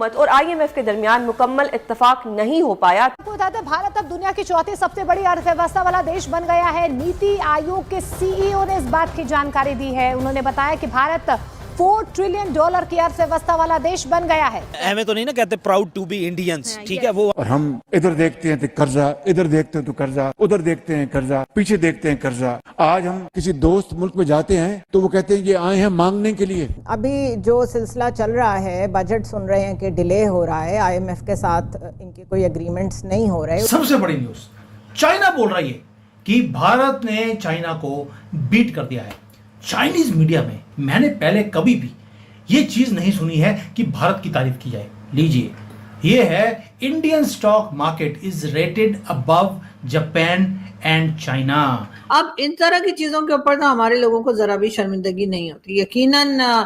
हुकूमत और IMF के दरमियान मुकम्मल इत्तफाक नहीं हो पाया। आपको बता दें, भारत अब दुनिया की चौथी सबसे बड़ी अर्थव्यवस्था वाला देश बन गया है। नीति आयोग के CEO ने इस बात की जानकारी दी है। उन्होंने बताया कि भारत $4 ट्रिलियन की अर्थव्यवस्था वाला देश बन गया है। हमें तो नहीं ना कहते प्राउड टू बी इंडियंस, ठीक है वो। और हम इधर देखते हैं तो कर्जा, इधर देखते हैं तो कर्जा, उधर देखते हैं कर्जा, पीछे देखते हैं कर्जा। आज हम किसी दोस्त मुल्क में जाते हैं तो वो कहते हैं ये आए हैं मांगने के लिए। अभी जो सिलसिला चल रहा है, बजट सुन रहे हैं कि डिले हो रहा है, IMF के साथ इनके कोई एग्रीमेंट्स नहीं हो रहे। सबसे बड़ी न्यूज, चाइना बोल रही है कि भारत ने चाइना को बीट कर दिया है। चाइनीज मीडिया में मैंने पहले कभी भी ये चीज नहीं सुनी है कि भारत की तारीफ की जाए। लीजिए, ये है Indian stock market is rated above Japan and China. अब इन तरह की चीजों के ऊपर तो हमारे लोगों को जरा भी शर्मिंदगी नहीं होती। यकीनन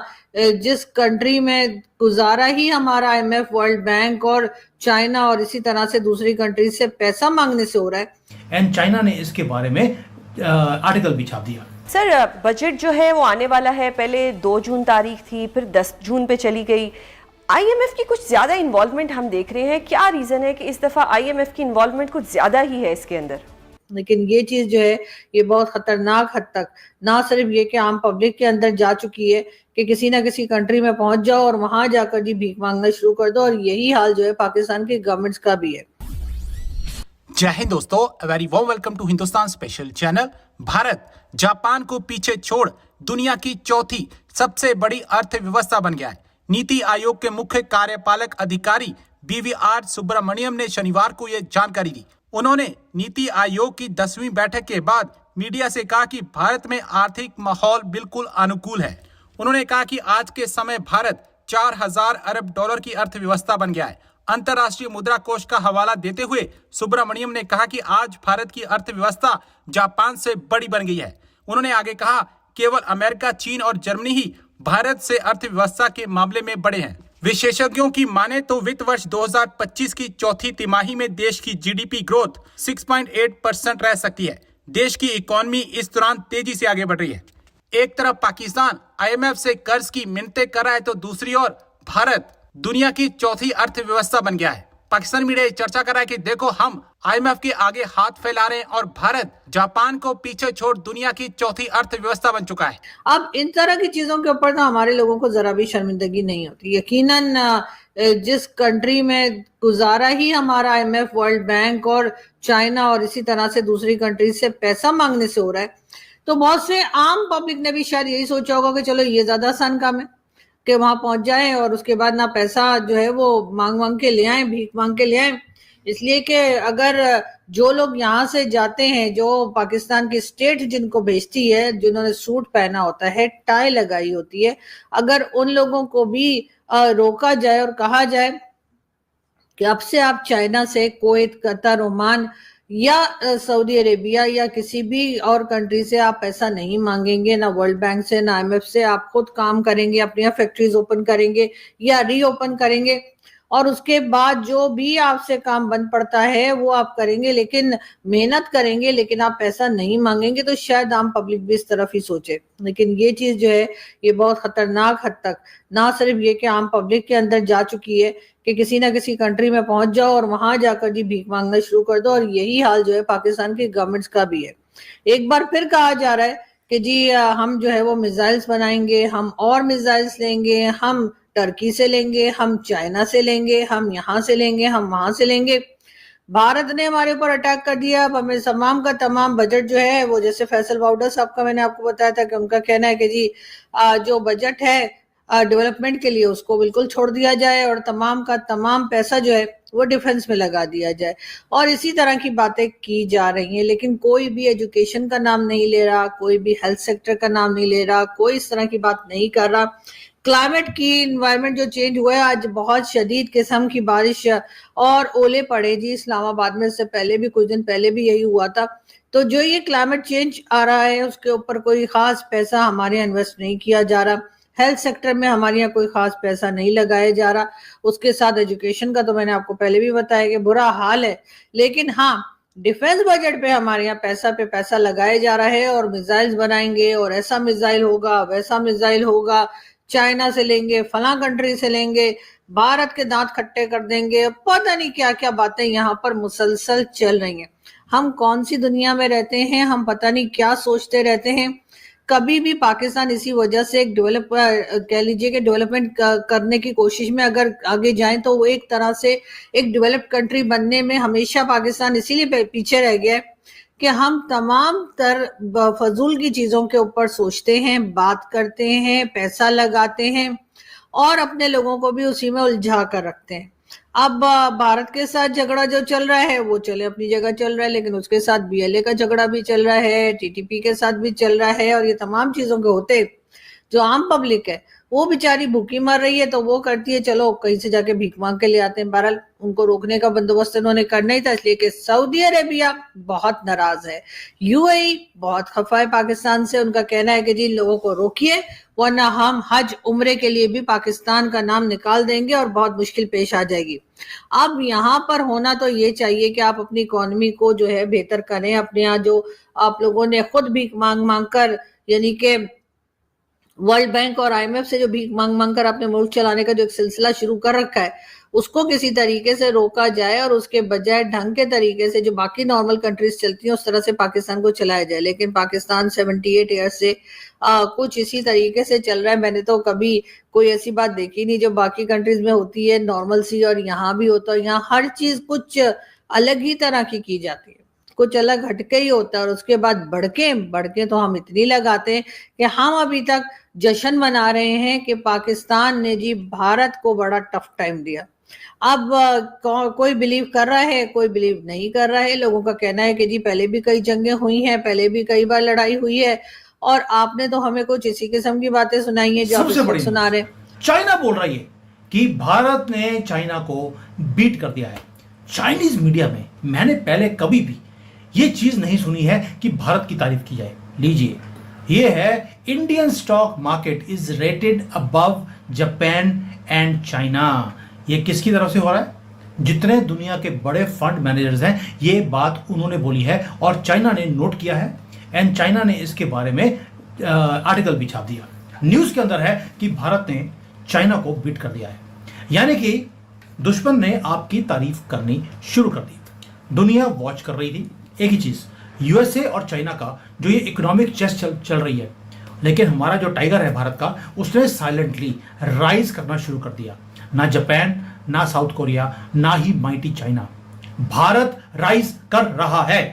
जिस कंट्री में गुजारा ही हमारा IMF, वर्ल्ड बैंक और चाइना और इसी तरह से दूसरी कंट्री से पैसा मांगने से हो रहा है। एंड चाइना ने इसके बारे में आर्टिकल भी छाप दिया। सर, बजट जो है वो आने वाला है। पहले 2 जून तारीख थी, फिर 10 जून पे चली गई। IMF की कुछ ज्यादा इन्वॉल्वमेंट हम देख रहे हैं। क्या रीजन है कि इस दफा IMF की इन्वॉल्वमेंट कुछ ज्यादा ही है इसके अंदर? लेकिन ये चीज जो है ये बहुत खतरनाक हद तक ना सिर्फ ये कि आम पब्लिक के अंदर जा चुकी है कि किसी ना किसी कंट्री में पहुंच जाओ और वहां जाकर जी भीख मांगना शुरू कर दो, और यही हाल जो है पाकिस्तान की गवर्नमेंट्स का भी है। जय हिंद दोस्तों, very warm welcome to Hindustan special channel. Bharat Japan को पीछे छोड़ दुनिया की चौथी सबसे बड़ी अर्थव्यवस्था बन गया है। नीति आयोग के मुख्य कार्यपालक अधिकारी BVR सुब्रमण्यम ने शनिवार को यह जानकारी दी। उन्होंने नीति आयोग की 10वीं बैठक के बाद मीडिया से कहा कि भारत में आर्थिक माहौल बिल्कुल अनुकूल है। उन्होंने कहा कि आज के समय भारत 4000 अरब डॉलर की अर्थव्यवस्था बन गया है। अंतर्राष्ट्रीय मुद्रा कोष का हवाला देते हुए सुब्रमण्यम ने कहा कि आज भारत की अर्थव्यवस्था जापान से बड़ी बन गई है। उन्होंने आगे कहा, केवल अमेरिका, चीन और जर्मनी ही भारत से अर्थव्यवस्था के मामले में बड़े हैं। विशेषज्ञों की माने तो वित्त वर्ष 2025 की चौथी तिमाही में देश की GDP ग्रोथ 6.8% रह सकती है। देश की इकोनॉमी इस दौरान तेजी से आगे बढ़ रही है। एक तरफ पाकिस्तान IMF से कर्ज की मिन्नतें कर रहा है तो दूसरी ओर भारत दुनिया की चौथी अर्थव्यवस्था बन गया है। पाकिस्तान मीडिया चर्चा कर रहा है कि देखो, हम IMF के आगे हाथ फैला रहे हैं और भारत जापान को पीछे छोड़ दुनिया की चौथी अर्थव्यवस्था बन चुका है। अब इन तरह की चीजों के ऊपर तो हमारे लोगों को जरा भी शर्मिंदगी नहीं होती। यकीनन जिस कंट्री में गुजारा ही हमारा IMF, वर्ल्ड बैंक और चाइना और इसी तरह से दूसरी कंट्री से पैसा मांगने से हो रहा है, तो बहुत से आम पब्लिक ने भी शायद यही सोचा होगा कि चलो ये ज्यादा आसान काम है कि वहां पहुंच जाए और उसके बाद ना पैसा जो है वो मांग के ले आए, भीख मांग के ले आए। इसलिए कि अगर जो लोग यहाँ से जाते हैं, जो पाकिस्तान की स्टेट जिनको भेजती है, जिन्होंने सूट पहना होता है, टाई लगाई होती है, अगर उन लोगों को भी रोका जाए और कहा जाए कि अब से आप चाइना से, कुवैत, कतर, ओमान या सऊदी अरेबिया या किसी भी और कंट्री से आप पैसा नहीं मांगेंगे, ना वर्ल्ड बैंक से ना IMF से, आप खुद काम करेंगे, अपनी फैक्ट्रीज ओपन करेंगे या रीओपन करेंगे और उसके बाद जो भी आपसे काम बन पड़ता है वो आप करेंगे, लेकिन मेहनत करेंगे, लेकिन आप पैसा नहीं मांगेंगे, तो शायद आम पब्लिक भी इस तरफ ही सोचे। लेकिन ये चीज जो है ये बहुत खतरनाक हद तक ना सिर्फ ये कि आम पब्लिक के अंदर जा चुकी है कि किसी ना किसी कंट्री में पहुंच जाओ और वहां जाकर जी भीख मांगना शुरू कर दो, और यही हाल जो है पाकिस्तान की गवर्नमेंट्स का भी है। एक बार फिर कहा जा रहा है कि जी हम जो है वो मिसाइल्स बनाएंगे, हम और मिसाइल्स लेंगे, हम टर्की से लेंगे, हम चाइना से लेंगे, हम यहाँ से लेंगे, हम वहां से लेंगे। भारत ने हमारे ऊपर अटैक कर दिया। अब हमें तमाम का तमाम बजट जो है वो, जैसे फैसल बाउडर साहब का मैंने आपको बताया था कि उनका कहना है कि जी जो बजट है डेवलपमेंट के लिए उसको बिल्कुल छोड़ दिया जाए और तमाम का तमाम पैसा जो है वो डिफेंस में लगा दिया जाए, और इसी तरह की बातें की जा रही हैं। लेकिन कोई भी एजुकेशन का नाम नहीं ले रहा, कोई भी हेल्थ सेक्टर का नाम नहीं ले रहा, कोई इस तरह की बात नहीं कर रहा। क्लाइमेट की इन्वायरमेंट जो चेंज हुआ है, आज बहुत शदीद किस्म की बारिश और ओले पड़े जी इस्लामाबाद में। इससे पहले भी कुछ दिन पहले भी यही हुआ था। तो जो ये क्लाइमेट चेंज आ रहा है उसके ऊपर कोई खास पैसा हमारे यहाँ इन्वेस्ट नहीं किया जा रहा। हेल्थ सेक्टर में हमारे यहाँ कोई खास पैसा नहीं लगाया जा रहा। उसके साथ एजुकेशन का तो मैंने आपको पहले भी बताया कि बुरा हाल है। लेकिन हाँ, डिफेंस बजट पे हमारे यहाँ पैसा पे पैसा लगाया जा रहा है और मिसाइल्स बनाएंगे और ऐसा मिसाइल होगा, वैसा मिसाइल होगा, चाइना से लेंगे, फला कंट्री से लेंगे, भारत के दांत खट्टे कर देंगे, पता नहीं क्या क्या बातें यहाँ पर मुसलसल चल रही हैं। हम कौन सी दुनिया में रहते हैं, हम पता नहीं क्या सोचते रहते हैं। कभी भी पाकिस्तान इसी वजह से एक कह लीजिए कि डेवलपमेंट करने की कोशिश में अगर आगे जाए तो वो एक तरह से एक डेवलप्ड कंट्री बनने में हमेशा पाकिस्तान इसीलिए पीछे रह गया है कि हम तमाम फजूल की चीजों के ऊपर सोचते हैं, बात करते हैं, पैसा लगाते हैं और अपने लोगों को भी उसी में उलझा कर रखते हैं। अब भारत के साथ झगड़ा जो चल रहा है वो चले अपनी जगह चल रहा है, लेकिन उसके साथ BLA का झगड़ा भी चल रहा है, TTP के साथ भी चल रहा है, और ये तमाम चीजों के होते जो आम पब्लिक है वो बेचारी भूखी मर रही है तो वो करती है चलो कहीं से जाके भीख मांग के ले आते हैं। बहरहाल उनको रोकने का बंदोबस्त उन्होंने करना ही था, इसलिए कि सऊदी अरेबिया बहुत नाराज है, UAE बहुत खफा है पाकिस्तान से। उनका कहना है कि जी लोगों को रोकिए वरना हम हज उम्रे के लिए भी पाकिस्तान का नाम निकाल देंगे और बहुत मुश्किल पेश आ जाएगी। अब यहाँ पर होना तो ये चाहिए कि आप अपनी इकोनॉमी को जो है बेहतर करें। अपने यहाँ जो आप लोगों ने खुद भीख मांग मांग कर, यानी कि वर्ल्ड बैंक और IMF से जो भीख मांग मांग कर अपने मुल्क चलाने का जो एक सिलसिला शुरू कर रखा है उसको किसी तरीके से रोका जाए और उसके बजाय ढंग के तरीके से जो बाकी नॉर्मल कंट्रीज चलती हैं उस तरह से पाकिस्तान को चलाया जाए। लेकिन पाकिस्तान 78 ईयर्स से कुछ इसी तरीके से चल रहा है। मैंने तो कभी कोई ऐसी बात देखी नहीं जो बाकी कंट्रीज में होती है नॉर्मल सी, और यहाँ भी होता है। यहाँ हर चीज कुछ अलग ही तरह की जाती है, कुछ अलग हटके ही होता है। और उसके बाद बढ़के तो हम इतनी लगाते हैं कि हम अभी तक जश्न मना रहे हैं कि पाकिस्तान ने जी भारत को बड़ा टफ टाइम दिया। अब कोई बिलीव कर रहा है, कोई बिलीव नहीं कर रहा है। लोगों का कहना है कि जी पहले भी कई जंगें हुई हैं, पहले भी कई बार लड़ाई हुई है, और आपने तो हमें कुछ इसी किस्म की बातें सुनाई हैं जो आप सुना रहे। चाइना बोल रही है कि भारत ने चाइना को बीट कर दिया है। चाइनीज मीडिया में मैंने पहले कभी भी ये चीज नहीं सुनी है कि भारत की तारीफ की जाए। लीजिए, ये है Indian stock market is rated above Japan and China. ये किसकी तरफ से हो रहा है? जितने दुनिया के बड़े फंड मैनेजर्स हैं ये बात उन्होंने बोली है और चाइना ने नोट किया है एंड चाइना ने इसके बारे में आर्टिकल भी छाप दिया। न्यूज के अंदर है कि भारत ने चाइना को बीट कर दिया है, यानी कि दुश्मन ने आपकी तारीफ करनी शुरू कर दी। दुनिया वॉच कर रही थी एक ही चीज, USA और चाइना का जो ये इकोनॉमिक चेस चल रही है, लेकिन हमारा जो टाइगर है भारत का उसने साइलेंटली राइज करना शुरू कर दिया। ना जापान, ना साउथ कोरिया, ना ही माइटी चाइना, भारत राइज कर रहा है,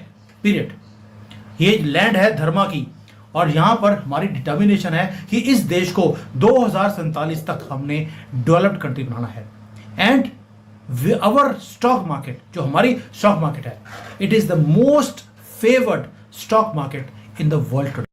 पीरियड। ये लैंड है धर्मा की और यहां पर हमारी डिटर्मिनेशन है कि इस देश को 2047 तक हमने डेवलप्ड कंट्री बनाना है। एंड our stock market, जो हमारी स्टॉक मार्केट है, it is the most favored stock market in the world today.